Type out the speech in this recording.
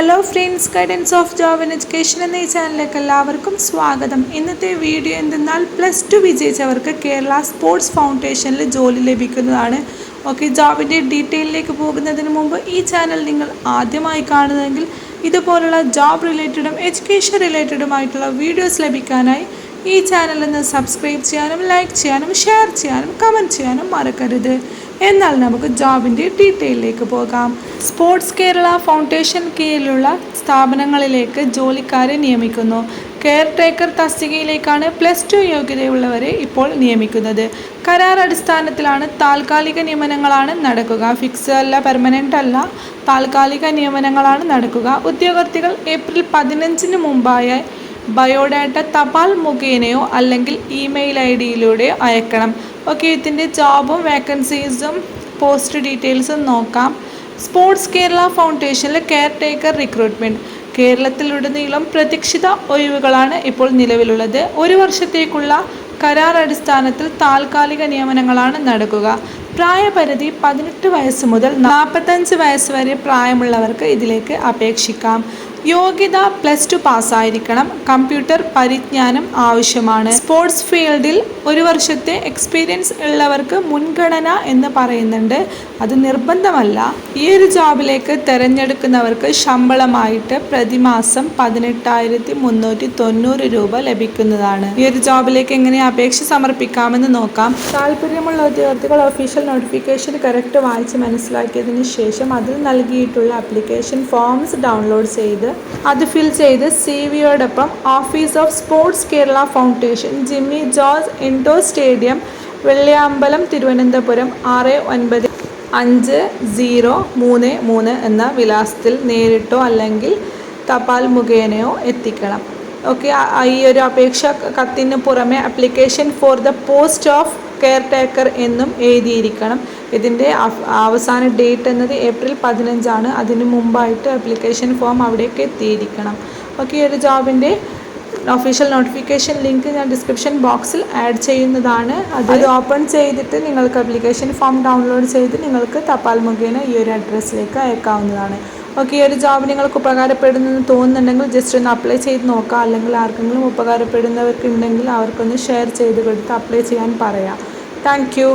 Hello friends, guidance of job and education എന്ന ഈ ചാനലിലേക്ക് എല്ലാവർക്കും സ്വാഗതം. ഇന്നത്തെ വീഡിയോ എന്തെന്നാൽ +2 വിജയിച്ചവർക്ക് കേരള സ്പോർട്സ് ഫൗണ്ടേഷനിൽ ജോലി ലഭിക്കുന്നതാണ്. ഓക്കെ, ജോബിൻ്റെ ഡീറ്റെയിലേക്ക് പോകുന്നതിന് മുമ്പ് ഈ ചാനൽ നിങ്ങൾ ആദ്യമായി കാണുന്നതെങ്കിൽ ഇതുപോലുള്ള ജോബ് റിലേറ്റഡും എഡ്യൂക്കേഷൻ റിലേറ്റഡുമായിട്ടുള്ള വീഡിയോസ് ലഭിക്കാനായി ഈ ചാനലൊന്ന് സബ്സ്ക്രൈബ് ചെയ്യാനും ലൈക്ക് ചെയ്യാനും ഷെയർ ചെയ്യാനും കമൻറ്റ് ചെയ്യാനും മറക്കരുത്. എന്നാൽ നമുക്ക് ജോബിൻ്റെ ഡീറ്റെയിലേക്ക് പോകാം. സ്പോർട്സ് കേരള ഫൗണ്ടേഷൻ കീഴിലുള്ള സ്ഥാപനങ്ങളിലേക്ക് ജോലിക്കാരെ നിയമിക്കുന്നു. കെയർ ടേക്കർ തസ്തികയിലേക്കാണ് +2 യോഗ്യതയുള്ളവരെ ഇപ്പോൾ നിയമിക്കുന്നത്. കരാർ അടിസ്ഥാനത്തിലാണ്. താൽക്കാലിക നിയമനങ്ങളാണ് നടക്കുക. ഫിക്സ് അല്ല, പെർമനൻ്റ് അല്ല, താൽക്കാലിക നിയമനങ്ങളാണ് നടക്കുക. ഉദ്യോഗാർത്ഥികൾ ഏപ്രിൽ 15 മുമ്പായി ബയോഡാറ്റ തപാൽ മുഖേനയോ അല്ലെങ്കിൽ ഇമെയിൽ ID-യിലൂടെയോ അയക്കണം. ഓക്കെ, ഇതിൻ്റെ ജോബും വേക്കൻസീസും പോസ്റ്റ് ഡീറ്റെയിൽസും നോക്കാം. സ്പോർട്സ് കേരള ഫൗണ്ടേഷനിൽ കെയർ ടേക്കർ റിക്രൂട്ട്മെൻറ്റ്. കേരളത്തിലുടനീളം പ്രതീക്ഷിത ഒഴിവുകളാണ് ഇപ്പോൾ നിലവിലുള്ളത്. 1 വർഷത്തേക്കുള്ള കരാർ അടിസ്ഥാനത്തിൽ താൽക്കാലിക നിയമനങ്ങളാണ് നടക്കുക. പ്രായപരിധി 18 വയസ്സ് മുതൽ 45 വയസ്സ് വരെ പ്രായമുള്ളവർക്ക് ഇതിലേക്ക് അപേക്ഷിക്കാം. യോഗ്യത +2 പാസ്സായിരിക്കണം. കമ്പ്യൂട്ടർ പരിജ്ഞാനം ആവശ്യമാണ്. സ്പോർട്സ് ഫീൽഡിൽ 1 വർഷത്തെ എക്സ്പീരിയൻസ് ഉള്ളവർക്ക് മുൻഗണന എന്ന് പറയുന്നുണ്ട്. അത് നിർബന്ധമല്ല. ഈ ഒരു ജോബിലേക്ക് തിരഞ്ഞെടുക്കുന്നവർക്ക് ശമ്പളമായിട്ട് പ്രതിമാസം 18,390 രൂപ ലഭിക്കുന്നതാണ്. ഈ ഒരു ജോബിലേക്ക് എങ്ങനെ അപേക്ഷ സമർപ്പിക്കാമെന്ന് നോക്കാം. താല്പര്യമുള്ള ഉദ്യോഗാർത്ഥികൾ ഒഫീഷ്യൽ നോട്ടിഫിക്കേഷൻ കറക്റ്റ് വായിച്ച് മനസ്സിലാക്കിയതിന് ശേഷം അതിൽ നൽകിയിട്ടുള്ള ആപ്ലിക്കേഷൻ ഫോംസ് ഡൗൺലോഡ് ചെയ്ത് അത് ഫിൽ ചെയ്ത് CV-യോടൊപ്പം office of sports Kerala foundation, Jimmy George indoor stadium, Vellayambalam, Thiruvananthapuram 695033 എന്ന വിലാസത്തിൽ നേരിട്ടോ അല്ലെങ്കിൽ തപാൽ മുഖേനയോ എത്തിക്കണം. ഓക്കെ, ഈ ഒരു അപേക്ഷ കത്തിന് പുറമെ application for the post of care taker എന്നും എഴുതിയിരിക്കണം. ഇതിൻ്റെ അവസാന ഡേറ്റ് എന്നത് ഏപ്രിൽ 15 അതിന് മുമ്പായിട്ട് ആപ്ലിക്കേഷൻ ഫോം അവിടേക്ക് എത്തിയിരിക്കണം. ഓക്കെ, ഈ ഒരു ജോബിൻ്റെ ഒഫീഷ്യൽ നോട്ടിഫിക്കേഷൻ ലിങ്ക് ഞാൻ ഡിസ്ക്രിപ്ഷൻ ബോക്സിൽ ആഡ് ചെയ്യുന്നതാണ്. അത് ഓപ്പൺ ചെയ്തിട്ട് നിങ്ങൾക്ക് ആപ്ലിക്കേഷൻ ഫോം ഡൗൺലോഡ് ചെയ്ത് നിങ്ങൾക്ക് തപാൽ മുഖേന ഈ ഒരു അഡ്രസ്സിലേക്ക് അയക്കാവുന്നതാണ്. ഓക്കെ, ഈ ഒരു ജോബ് നിങ്ങൾക്ക് ഉപകാരപ്പെടുന്നെന്ന് തോന്നുന്നുണ്ടെങ്കിൽ ജസ്റ്റ് ഒന്ന് അപ്ലൈ ചെയ്ത് നോക്കുക. അല്ലെങ്കിൽ ആർക്കെങ്കിലും ഉപകാരപ്പെടുന്നവർക്കുണ്ടെങ്കിൽ അവർക്കൊന്ന് ഷെയർ ചെയ്ത് കൊടുത്ത് അപ്ലൈ ചെയ്യാൻ പറയാം. Thank you.